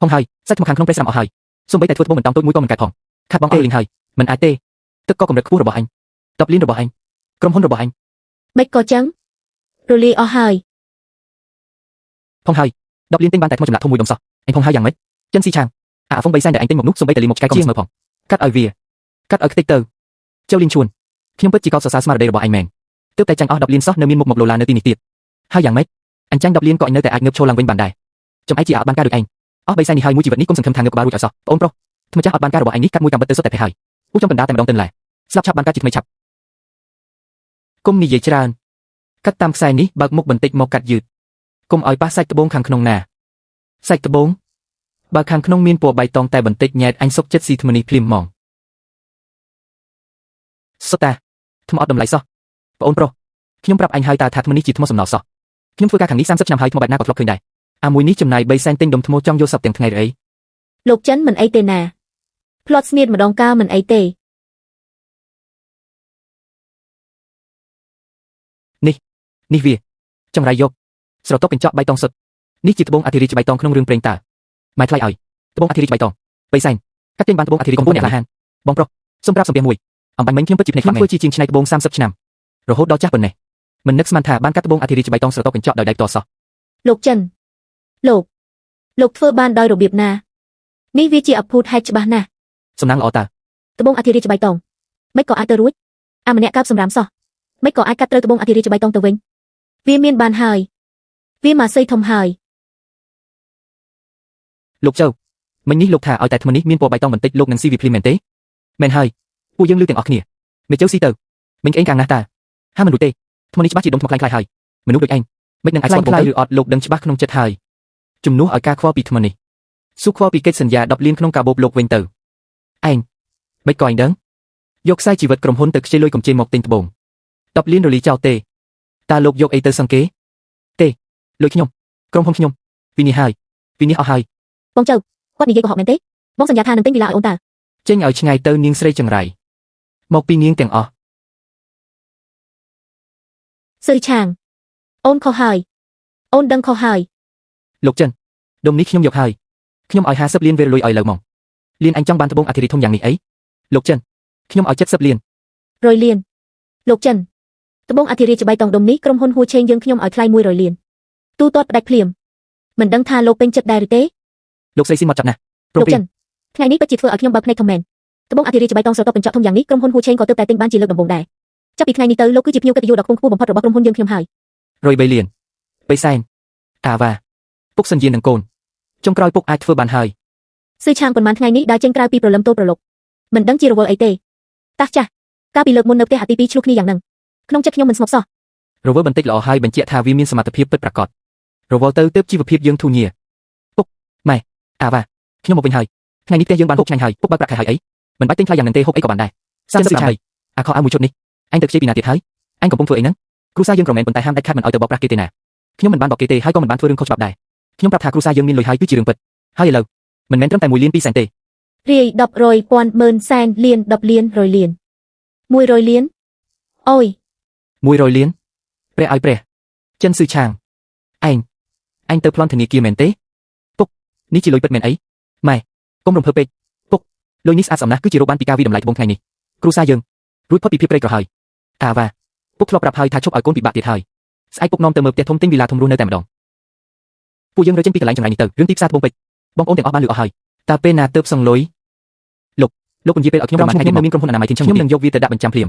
ផងហើយសាច់ថ្មខាងក្នុងប្រេះស្រាំអស់ហើយសូម្បីតែធ្វើត្បូងមិនតង់តូចមួយក៏មិនកើតផងខាត់បងទេលេងហើយមិនអាចទេទឹកកកកម្រិតខ្ពស់របស់អញ10លានរបស់អញក្រុមហ៊ុនរបស់អញ មិនក៏ចឹងរលាយអស់ហើយ ផងហើយ10លានទិញបានតែថ្មចម្លាក់ធំមួយដុំសោះអញផងហើយយ៉ាងម៉េចចិនស៊ីឆាងអាហ្វុងបីសែនដែលអញទិញមកនោះសូម្បីតែលីមកឆ្កែក៏មិនមើលផងកាត់ឲ្យវាកាត់ឲ្យខ្ទេចទៅចៅលីងឈួនខ្ញុំពិតជាកោតសរសើរស្មារតីរបស់អញមែនទើបតែចាញ់អស់10លានសោះនៅមានមុខមកដុល្លារនៅទីនេះទៀតហើយយ៉ាងម៉េចអញចាញ់10លានក៏អញនៅតែអាចងើបឈរឡើងវិញបានដែរចំឯងជាអាចបានការដូចឯងអស់បីសែននេះហើយមួយជីវិតនេះគុំសង្ឃឹមថាងើបក្បាលរួចឲ្យសោះបងប្រុសថ្មចាស់អត់បានការរបស់ឯងនេះកាត់មួយកំបិតទៅសុទ្ធតែហើយពូចំកណ្ដាលតែម្ដងទៅឡែស្លាប់ឆាប់បានការជាថ្មីឆាប់គុំនិយាយច្រើនកាត់តាមខ្សែនេះបើកមុខបន្តិចមកកាត់យឺតគុំឲ្យប៉ះសាច់ត្បូងខាងក្នុងណាសាច់ត្បូងបើខាងក្នុងមានពណ៌បៃតងតែបន្តិចញ៉ែតអញសុកចិត្តស៊ីថ្មនេះភ្លាមហ្មងសុតាថ្មអត់តម្លៃសោះបងប្រុសខ្ញុំប្រាប់អញហើយតើថាថ្មនេះជាថ្មសំណល់សោះខ្ញុំធ្វើការខាងនេះ30ឆ្នាំហើយថ្មបែបណាក៏ធ្លាប់ឃើញដែរអាមួយនេះចំណាយ3សែនទិញដុំថ្មចង់យកសពទាំងថ្ងៃឬអីលោកចិនមិនអីទេណាផ្្លាត់ស្នៀតម្ដងកាលមិនអីទេនេះវាចង្រៃយកស្រទាប់កញ្ចក់បៃតងសុទ្ធនេះជាត្បូងអធិរាជបៃតងក្នុងរឿងព្រេងតើម៉ែថ្លៃឲ្យត្បូងអធិរាជបៃតង3សែនកាត់ទិញបានត្បូងអធិរាជកំពូលអ្នកឡាហានបងប្រុសសូមប្រាប់សំភារមួយអំបញ្ញមិញខ្ញុំពិតជាភ្នែកខ្ញុំធ្វើជាជាងឆ្នៃត្បូង30ឆ្នាំរហូតដល់ចាស់ប៉ុណ្ណេះមិននឹកស្មានថាបានកាត់ត្បូងអធិរាជបៃតងស្រទាប់កញ្ចក់ដោយដៃផ្ទាល់សោះលោកចិនលោកធ្វើបានដោយរបៀបណានេះវាជាអភូតហេតុច្បាស់ណាស់សំណាងល្អតើត្បូងអធិរាជបៃតងមិនក៏អាចទៅរួចអាម្នាក់កើបសម្រាមសោះមិនក៏អាចកាត់ត្រូវត្បូងអធិរាជបៃតងទៅវិញវាមានបានហើយវាមកស័យធំហើយលោកចៅមិញនេះលោកថាឲ្យតែថ្មនេះមានពណ៌បៃតងបន្តិចលោកនឹងស៊ីវាភ្លាមមែនទេមែនហើយពួកយើងលឺទាំងអស់គ្នាមេចៅស៊ីទៅមិញក្អេងកាំងណាស់តើហាមិនរួចទេថ្មនេះច្បាស់ជាដុំថ្មខ្លាំងៗហើយមនុស្សដូចឯងមិននឹងអាចស្គាល់បងឬអត់លោកដឹងច្បាស់ក្នុងចិត្តហើយជំនួសឲ្យការខ្វល់ពីថ្មនេះស៊ូខ្វល់ពីកិច្ចសន្យា10លានក្នុងការបូបលោកវិញទៅឯងមិនក៏ឯងដឹងយកខ្សែជីវិតក្រុមហ៊ុនទៅខ្ចីលុយកំជិលមកទិញត្បូង10លានរលីចោលទេតើលោកយកអីទៅសង្កេទេលុយខ្ញុំក្រុមហ៊ុនខ្ញុំពីនេះអស់ហើយបងចៅគាត់និយាយកុហកមែនទេបងសន្យាថានឹងទិញវិឡាឲ្យអូនតើចេញឲ្យឆ្ងាយទៅនាងស្រីចង្រៃមកពីនាងទាំងអស់សឺឆាងអូនខុសហើយអូនដឹងខុសហើយលោកចិនដុំនេះខ្ញុំយកហើយខ្ញុំឲ្យ50លានវេរលុយឲ្យលើមកលានអញចង់បានត្បូងអធិរាជធំយ៉ាងនេះអីលោកចិនខ្ញុំឲ្យ70លាន100លានលោកចិនត្បូងអធិរាជបៃតងដុំនេះក្រុមហ៊ុនហួឆេងយើងខ្ញុំឲ្យថ្លៃ100លានទូទាត់ផ្ដាច់ភ្លាមមិនដឹងថាលោកពេញចិត្តដែរឬទេលោកស្រីស៊ីមកចាប់ណាស់លោកចិនថ្ងៃនេះពិតជាធ្វើឲ្យខ្ញុំបើកភ្នែកធំមែនត្បូងអធិរាជបៃតងស្រទាប់កញ្ចក់ធំយ៉ាងនេះក្រុមហ៊ុនហួឆេងក៏ទើបតែទិញបានជាលើកដំបូងដែរចាប់ពីថ្ងៃនេះទៅលោកគឺជាភ្ញៀវកិត្តិយសដ៏ខ្ពង់ខ្ពស់បំផុតរបស់ក្រុមហ៊ុនយើងខ្ញុំហើយ103លាន3សែនអាវ៉ាពុកសន្យានឹងកូនចុងក្រោយពុកអាចធ្វើបានហើយស៊ឺឆាងប៉ុន្មានថ្ងៃនេះដើរចេញក្រៅពីព្រលឹមតូលប្រឡុកមិនដឹងជារវល់អីទេតាស់ចាស់កាលពីលើកមុននៅផ្ទះអាទី2ឆ្លុះគ្នាយ៉ាងហ្នឹងក្នុងចិត្តខ្ញុំមិនស្ងប់សោះរវល់បន្តិចល្អហើយបញ្ជាក់ថាវាមានសមត្ថភាពពិតប្រាកដរវល់ទៅទើបជីវភាពយើងធូរញាពុកម៉ែអាវ៉ាខ្ញុំមកវិញហើយថ្ងៃនេះផ្ទះយើងបានហូបឆ្ងាញ់ហើយពុកបើកប្រាក់ខែហើយអីមិនបាច់ទិញថ្លៃយ៉ាងហ្នឹងទេហូបអីក៏បានដែរ38អាខោអាមួយជុតនេះអញទៅខ្ចីពីណាទៀតហើយអញកំពុងធ្វើអីហ្នឹងគ្រូសាយើងក៏មែនប៉ុន្តែហាមដាច់ខាត់មិនឲ្យទៅបោកប្រាស់គេទេណាខ្ញុំមិនបានបោកគេទេហើយក៏មិនបានធ្វើរឿងខុសច្បាប់ដែរខ្ញុំប្រាប់ថាគ្រូសាយើងមានលុយហើយគឺជារឿងពិតហើយឥឡូវមិនមែនត្រឹមតែ1លាន2សែនទេរាយ10 100 ពាន់ម៉ឺនសែនលាន10លាន100លាន100លានអូយ100លានព្រះឲ្យព្រះចិនស៊ឺឆាងអញទៅប្លន់ធនាគារមែនទេពុកនេះជាលុយពិតមែនអីម៉ែកុំរំភើបពេកពុកលុយនេះស្អាតស្អំណាស់គឺជារកបានពីការវិតម្លៃត្បូងថ្ងៃនេះគ្រូសាយើងរួចផុតពីភាពក្រីក្រហើយអាវ៉ាពុកធ្លាប់ប្រាប់ហើយថាជប់ឲ្យកូនពិបាកទៀតហើយស្អែកពុកនាំទៅមើលផ្ទះធំទិញវិឡាធំរស់នៅតែម្ដងពួកយើងរើចេញពីកន្លែងចង្រៃនេះទៅរឿងទីផ្សារត្បូងពេជ្របងប្អូនទាំងអស់បានលឺអស់ហើយតើពេលណាទៅសងលុយលោកនិយាយពេលឲ្យខ្ញុំប្រហែលថ្ងៃនេះនៅមានក្រុមហ៊ុនអនាម័យធានខ្ញុំនឹងយកវាទៅដាក់បញ្ចាំភ្លាម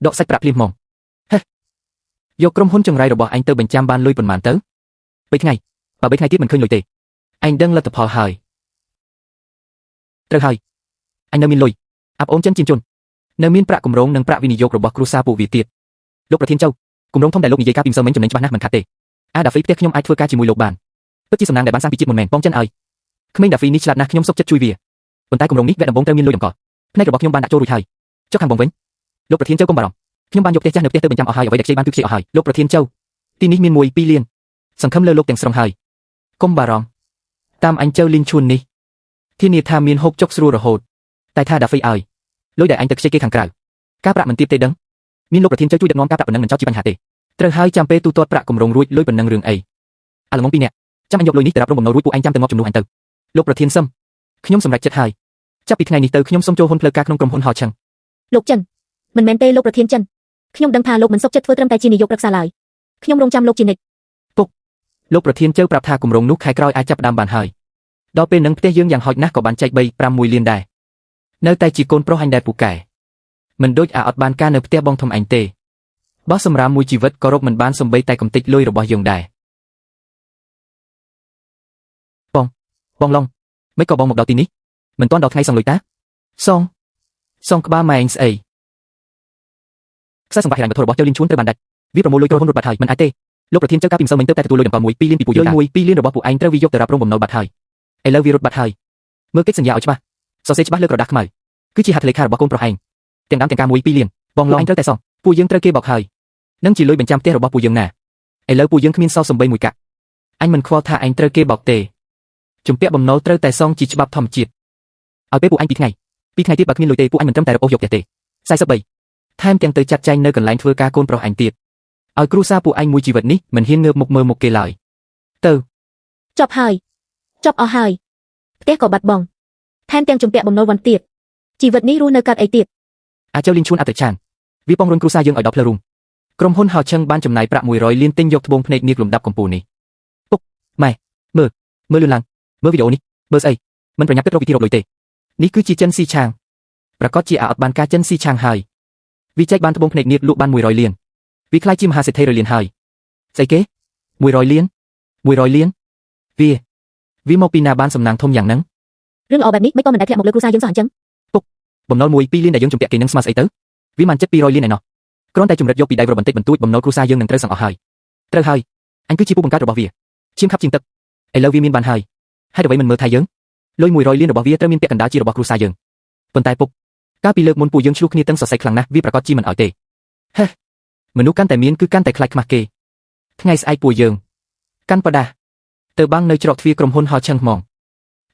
ដកសាច់ប្រាក់ភ្លាមហ្មងហេយកក្រុមហ៊ុនចង្រៃរបស់អញទៅបញ្ចាំបានលុយប៉ុន្មានទៅ3ថ្ងៃបើ3ថ្ងៃទៀតមិនឃើញលុយទេអញដឹងលទ្ធផលហើយត្រូវហើយអញនៅមានលុយអាប់អូនចិនជាជននៅមានប្រាក់កម្រងនិងប្រាក់វិនិយោគរបស់គ្រួសារពួកវាទៀតលោកប្រធានចៅគម្រោងធំដែលលោកនិយាយកាលពីម្សិលមិញចំណេញច្បាស់ណាស់មិនខាតទេអាដាហ្វីផ្ទះខ្ញុំអាចធ្វើការជាមួយលោកបានពិតជាសំណាងដែលបានសាងពីជាតិមុនមែនបងចិនអើយក្មេងដាហ្វីនេះឆ្លាតណាស់ខ្ញុំសុខចិត្តជួយវាប៉ុន្តែគម្រោងនេះវគ្គដំបូងត្រូវមានលុយតម្កល់ ផ្នែករបស់ខ្ញុំបានដាក់ចូលរួចហើយចុះខាងបងវិញលោកប្រធានchâuកុំបារម្ភខ្ញុំបានយកផ្ទះចាស់នៅផ្ទះទៅបញ្ចាំអស់ហើយអ្វីដែលខ្ចីបានគឺខ្ចីអស់ហើយលោកប្រធានchâuទីនេះមាន1-2លានសង្ឃឹមលើលោកទាំងស្រុងហើយកុំបារម្ភតាមអញchâuលីនឈួននេះធានាថាមានហូបចុកស្រួលរហូតតែថាដាហ្វីឲ្យលុយដែលអញទៅខ្ចីគេខាងក្រៅការប្រាក់មិនទៀបទេដឹងមានលោកប្រធានchâuជួយដឹកនាំការប្រាក់ប៉ុណ្ណឹងមិនចោតជាបញ្ហាទេត្រូវហើយចាំពេលទូទាត់ប្រាក់គម្រោងរួចលុយប៉ុណ្ណឹងរឿងអីអាឡងពីរនាក់ចាំអញយកលុយនេះទៅរាប់រងបំណុលរួចពួកឯងចាំទៅងាប់ជំនួសអញទៅលោកប្រធានសឹមខ្ញុំសម្រេចចិត្តហើយចាប់ពីថ្ងៃនេះទៅខ្ញុំសូមចូលហ៊ុនផ្លូវការក្នុងក្រុមហ៊ុនហោឆឹងលោកចិនមិនមែនទេលោកប្រធានចិនខ្ញុំដឹងថាលោកមិនសុខចិត្តធ្វើត្រឹមតែជានាយកប្រឹក្សាឡើយខ្ញុំរងចាំលោកជានិច្ចលោកប្រធានchâuប្រាប់ថាគម្រោងនោះខែក្រោយអាចចាប់ផ្ដើមបានហើយដល់ពេលនឹងផ្ទះយើងយ៉ាងហោចណាស់ក៏បានចែក3-5លានដែរនៅតែជាកូនប្រុសអញដែលពូកែមិនដូចអាអត់បានការនៅផ្ទះបងធំអញទេបោះសម្រាមមួយជីវិតក៏រកមិនបានសំបីតែកំតិចលុយរបស់យើងដែរបងឡុងមិនក៏បងមកដល់ទីនេះមិនទាន់ដល់ថ្ងៃសងលុយតាសងក្បាលម៉ែឯងស្អីខ្សែសង្វាក់ហិរញ្ញវត្ថុរបស់châuលីនឈួនត្រូវបានដាច់វាប្រមូលលុយក្រុមហ៊ុនរត់បាត់ហើយមិនអាចទេលោកប្រធានchâuកាពីម្សិលមិញទៅតែទទួលលុយដំណើរ1-2លានពីពួកយើង1-2លានរបស់ពួកឯងត្រូវវាយកទៅរ៉ាប់រងបំណុលបាត់ហើយឥឡូវវារត់បាត់ហើយមើលកិច្ចសន្យាឲ្យច្បាស់សរសេរច្បាស់លើក្រដាស់ខ្មៅគឺជាហត្ថលេខារបស់កូនប្រុសឯងទាំងដើមទាំងការ1-2លានបងឡងឯងត្រូវតែសងពួកយើងត្រូវគេបោកហើយនឹងជាលុយបញ្ចាំផ្ទះរបស់ពួកយើងណាឥឡូវពួកយើងគ្មានសល់សំបីមួយកាក់អញមិនខ្វល់ថាឯងត្រូវគេបោកទេជំពាក់បំណុលត្រូវតែសងជាច្បាប់ធម្មជាតិឲ្យពេលពួកអញ2ថ្ងៃទៀតបើគ្មានលុយទេពួកអញមិនត្រឹមតែរកអូសយកផ្ទះទេ43ថែមទាំងទៅចាត់ចែងនៅកន្លែងធ្វើការកូនប្រុសអញទៀតឲ្យគ្រួសារពួកអញមួយជីវិតនេះមិនហ៊ានងើបមុខមើលមុខគេឡើយទៅចប់អស់ហើយផ្ទះក៏បាត់បង់ថែមទាំងជំពាក់បំណុលវ៉ាន់ទៀតជីវិតនេះរស់នៅកាត់អីទៀតអាចៅលីនឈួនអត្តចានវាបងរុញគ្រួសារយើងឲ្យដល់ផ្លូវរួមក្រុមហ៊ុនហោឆឹងបានចំណាយប្រាក់100លានទិញយកត្បូងភ្នែកនាគលំដាប់កំពូលនេះពុកម៉ែមើលលឿនឡើងមើលវីដេអូនេះមើលស្អីមិនប្រញាប់គិតរកវិធីរកលុយទេនេះគឺជាចិនស៊ីឆាងប្រកាសជាអត់បានការចិនស៊ីឆាងហើយវាចែកបានត្បូងភ្នែកនាគលក់បាន100លានវាខ្លាចជាមហាសេដ្ឋី100លានហើយស្អីគេ100លានវាមកពីណាបានសំណាងធំយ៉ាងហ្នឹងរឿងល្អបែបនេះមិនក៏មិនដែលធ្លាក់មកលើគ្រួសារយើងសោះអញ្ចឹងពុកបំណុល1-2លានដែលយើងជំពាក់គេនឹងស្មើស្អីទៅវាមិនចិត្ត200លានឯណោះគ្រាន់តែជំរិតយកពីដៃវរបន្តិចបន្តួចបំណុលគ្រួសារយើងនឹងត្រូវសងអស់ហើយត្រូវហើយអញគឺជាពូបង្កើតរបស់វាឈាមខាប់ជាងទឹកឥឡូវវាមានបានហើយហេតុអ្វីមិនមើលថៃយើងលុយ100លានរបស់វាត្រូវមានពាក់កណ្ដាលជារបស់គ្រួសារយើងប៉ុន្តែពុកកាលពីលើកមុនពួកយើងឆ្លោះគ្នាទាំងសរសៃខ្លាំងណាស់វាប្រកាសជាមិនឲ្យទេហេមនុស្សកាន់តែមានគឺកាន់តែខ្លាចខ្មាស់គេថ្ងៃស្អែកពួកយើងកាន់បដាទៅបាំងនៅច្រកទ្វារក្រុមហ៊ុនហោឆឹងហ្មង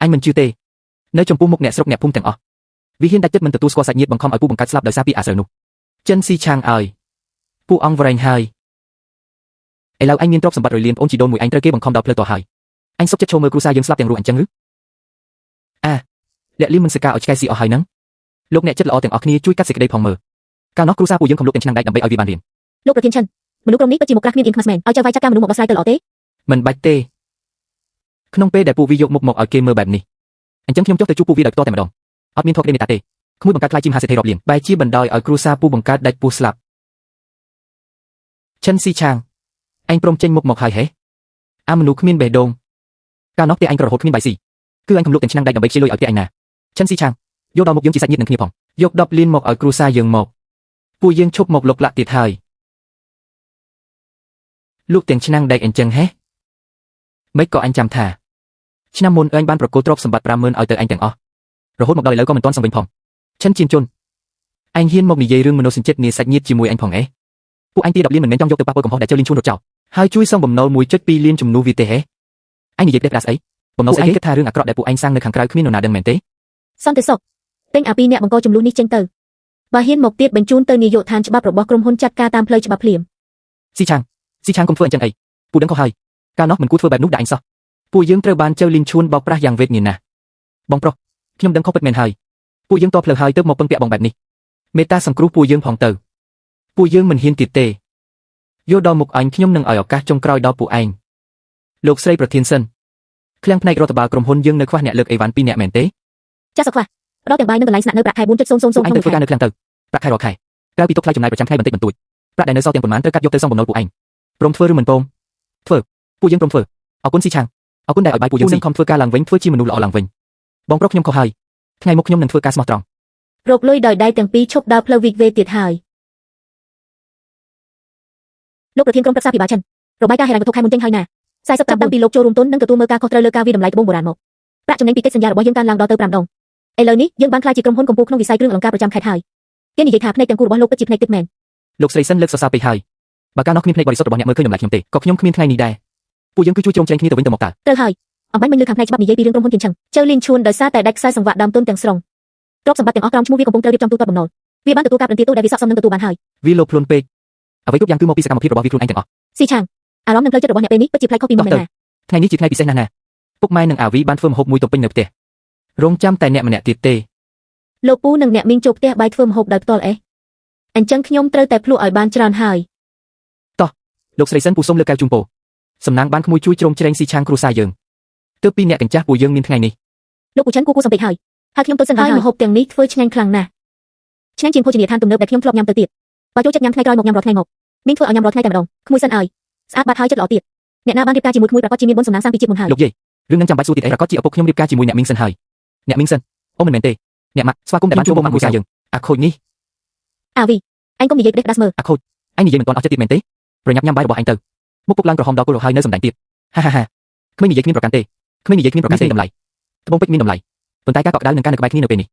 អញមិនជឿទេនៅចំពោះមុខអ្នកស្រុកអ្នកភូមិទាំងអស់វាហ៊ានដាច់ចិត្តមិនទទួលស្គាល់សាច់ញាតិបង្ខំឲ្យពូបង្កើតស្លាប់ដោយសារពីអាស្រូវនោះចិនស៊ីឆាងឲ្យពួកអង្គវរែងហើយឥឡូវអញមានទ្រព្យសម្បត្តិ100លានប្អូនជីដូនមួយអញត្រូវគេបង្ខំដល់ផ្លូវតហើយអញសុកចិត្តឈោមើលគ្រួសារយើងស្លាប់ទាំងរស់អញ្ចឹងឬលាក់លីមិនសកាឲ្យឆ្កែស៊ីអស់ហើយហ្នឹងលោកអ្នកចិត្តល្អទាំងអស់គ្នាជួយកាត់សេចក្តីផងមើលកាលនោះគ្រួសារពួកយើងខំលុកទាំងឆ្នាំងដែកដើម្បីឲ្យវាបានរៀនលោកប្រធានចិនមនុស្សក្រុមនេះពិតជាមកក្រាស់គ្មានអៀនខ្មាស់មែនឲ្យចៅវាយចាត់ការមនុស្សមកបោះស្រាយទៅល្អទេមិនបាច់ទេក្នុងពេលដែលពួកវាយកមុខមកឲ្យគេមើលបែបនេះអញ្ចឹងខ្ញុំចុះទៅជួបពួកវាដោយផ្ទាល់តែម្ដងអត់មានធម៌ក្តីមេត្តាទេក្មួយបង្កើតខ្លាចជាមហាសេដ្ឋីរាប់លានបែរជាបណ្ដោយឲ្យគ្រួសារពូបង្កើតដាច់ពោះស្លាប់ចិនស៊ីឆាងឯងព្រមចេញមុខមកហើយហេអាមនុស្សគ្មានបេះដូងកាលនោះទេអញក៏រហូតគ្មានបាយស៊ីគឺអញខំលុកទាំងឆ្នាំងដែកដើម្បីខ្ចីលុយឲ្យទេអញណាចិនស៊ីឆាងយកដល់មុខយើងជាសាច់ញាតិនឹងគ្នាផងយក10លានមកឲ្យគ្រួសារយើងមកពួកយើងឈប់មកលុកលាក់ទៀតហើយលុកទាំងឆ្នាំងដែកអញ្ចឹងហេមិនក៏អញចាំថាឆ្នាំមុនអញបានប្រគល់ទ្រព្យសម្បត្តិ50000ឲ្យទៅអញទាំងអស់រហូតមកដល់ឥឡូវក៏មិនទាន់សងវិញផងឈិនជាជនអញហ៊ានមកនិយាយរឿងមនោសញ្ចេតនាសាច់ញាតិជាមួយអញផងអេពួកអញទី10លានមិនមែនចង់យកទៅប៉ះពលកំហុសដែលចូលលីនឈួនរត់ចោលហើយជួយសងបំណុល1.2លានជំនួសវាទេហេអញនិយាយផ្ដេសផ្ដាសអីបំណុលស្អីគេគិតថារឿងអាក្រក់ដែលពួកអញសាងនៅខាងក្រៅគ្មាននរណាដឹងមែនទេសន្តិសុខទិញអាពីរអ្នកបង្កចំនួននេះចេញទៅបើហ៊ានមកទៀតបញ្ជូនទៅនាយកដ្ឋានច្បាប់របស់ក្រុមហ៊ុនចាត់ការតាមផ្លូវច្បាប់ភ្លាមស៊ីឆាងកុំធ្វើអញ្ចឹងអីពួកដឹងខុសហើយកាលនោះមិនគួរធ្វើបែបនោះដែរអញសោះពួកយើងត្រូវបានចូលលីនឈួនបោកប្រាស់យ៉ាងវេទនាណាស់បងប្រុសខ្ញុំដឹងខុសពិតមែនហើយពួកយើងតបផ្លូវហើយទៅមកពឹងពាក់បងបែបនេះមេត្តាសង្គ្រោះពួកយើងផងទៅពួកយើងមិនហ៊ានទៀតទេយកដល់មុខអញខ្ញុំនឹងឲ្យឱកាសចុងក្រោយដល់ពួកឯងលោកស្រីប្រធានសិនឃ្លាំងផ្នែករដ្ឋបាលក្រុមហ៊ុនយើងនៅខ្វះអ្នកលើកអីវ៉ាន់2នាក់មែនទេចាសខ្វះផ្ដល់ទាំងបាយនិងកន្លែងស្នាក់នៅប្រាក់ខែ 4.00 ក្នុងមួយខែធ្វើការនៅឃ្លាំងទៅប្រាក់ខែរាល់ខែក្រៅពីទុកថ្លៃចំណាយប្រចាំខែបន្តិចបន្តួចប្រាក់ដែលនៅសល់ទាំងប៉ុន្មានត្រូវកាត់យកទៅសងបំណុលពួកឯងព្រមធ្វើឬមិនព្រមធ្វើពួកយើងព្រមធ្វើអរគុណស៊ីឆាងអរគុណដែលឲ្យបាយពួកយើងនឹងខំធ្វើការឡើងវិញធ្វើជាមនុស្សល្អឡើងវិញបងប្រុសខ្ញុំខុសហើយថ្ងៃមុខខ្ញុំនឹងធ្វើការស្មោះត្រង់រកលុយដោយដៃទាំងពីរឈប់ដើរផ្លូវវិកវេទៀតហើយលោកប្រធានក្រុមប្រឹក្សាពិបាលចិនរបាយការណ៍ហិរញ្ញវត្ថុខែមុនចេញហើយណា40តាំងពីលោកចូលរួមទុននិងទទួលមើលការខុសត្រូវលើការវិតម្លៃត្បូងបុរាណមកប្រាក់ចំណេញពីកិច្ចសន្យារបស់យើងកើនឡើងដល់ទៅ5ដង ឥឡូវនេះយើងបានក្លាយជាក្រុមហ៊ុនកំពូលក្នុងវិស័យគ្រឿងអលង្ការប្រចាំខេត្តហើយគេនិយាយថាភ្នែកទាំងគូរបស់លោកពិតជាភ្នែកទឹកមែន លោកស្រីសិនលើកសរសើរពេកហើយបើកាលនោះគ្មានភ្នែកបរិសុទ្ធរបស់អ្នកមើលឃើញតម្លៃខ្ញុំទេក៏ខ្ញុំគ្មានថ្ងៃនេះដែរពួកយើងគឺជួយជ្រោមជ្រែងគ្នាទៅវិញទៅមកតើ ត្រូវហើយអំបញ្ញមិញលើខាងផ្នែកច្បាប់និយាយពីរឿងក្រុមហ៊ុនគៀនឆឹងជើលីនឈួនដោយសារតែដាច់ខ្សែសង្វាក់ដើមទុនទាំងស្រុងទ្រព្យសម្បត្តិទាំងអស់ក្រោមឈ្មោះវាកំពុងត្រូវរៀបចំទូទាត់បំណុលវាបានទទួលការប្រទានទូដែលវាស័ក្តិសមនឹងទទួលបានហើយ វាលោភលន់ពេកអ្វីគ្រប់យ៉ាងគឺមកពីសកម្មភាពរបស់វាខ្លួនឯងទាំងអស់ ស៊ីឆាងអារម្មណ៍និងផ្លូវចិត្តរបស់អ្នកពេលនេះពិតជាប្លែកខុសពីមុនមែនណា ថ្ងៃនេះជាថ្ងៃពិសេសណាស់ណាពុកម៉ែនិងអាវីបានធ្វើម្ហូបមួយទំពេញនៅផ្ទះរងចាំតែអ្នកម្នាក់ទៀតទេ លោកពូនិងអ្នកមីងចូលផ្ទះបាយធ្វើម្ហូបដោយផ្ទាល់អញ្ចឹងខ្ញុំត្រូវតែភ្លក់ឲ្យបានច្រើនហើយ លោកស្រីសិនពូសុំលើកកែវជូនពរសំណាងបានក្មួយជួយជ្រោមជ្រែងស៊ីឆាងគ្រួសារយើងទើបពីអ្នកកញ្ចាស់ពួកយើងមានថ្ងៃនេះ លោកពូចិនគូសំពេចហើយខ្ញុំទិនសិនហើយម្ហូបទាំងនេះធ្វើឆ្ងាញ់ខ្លាំងណាស់ឆ្ងាញ់ជាងភោជនីយដ្ឋានទំនើបដែលខ្ញុំធ្លាប់ញ៉ាំទៅទៀតបើចូលចិត្តញ៉ាំថ្ងៃក្រោយមកញ៉ាំរាល់ថ្ងៃមកមីងធ្វើឲ្យញ៉ាំរាល់ថ្ងៃតែម្ដងក្មួយសិនអើយស្អាតបាត់ហើយចិត្តល្អទៀតអ្នកណាបានរៀបការជាមួយក្មួយប្រកាសជាមានបុណ្យសំណាងសាំងពីជាតិមុនហើយ លោកយាយរឿងនឹងចាំបាច់សួរទៀតអីប្រកាសជាឪពុកខ្ញុំរៀបការជាមួយអ្នកមីងសិនហើយអ្នកមីងសិនអូមិនមែនទេអ្នកម៉ាក់ស្វាគមន៍តែបានជួបមុខមកគ្រួសារយើងអាខូចនេះ អាវីអញកុំនិយាយផ្ដេសផ្ដាស់មើល អាខូចអញនិយាយមិនទាន់អស់ចិត្តទៀតមែនទេប្រញាប់ញ៉ាំបាយរបស់អញទៅមុខពុកឡើងក្រហមដល់គល់រហើយនៅសំដែងទៀតហាហាគ្មាននិយាយគ្មានប្រកាន់ទេគ្មាននិយាយគ្មានប្រកាន់ទេតម្លៃត្បូងពេជ្រមានតម្លៃប៉ុន្តែការកក់ក្ដៅនឹងការនៅក្បែរគ្នានៅពេលនេះ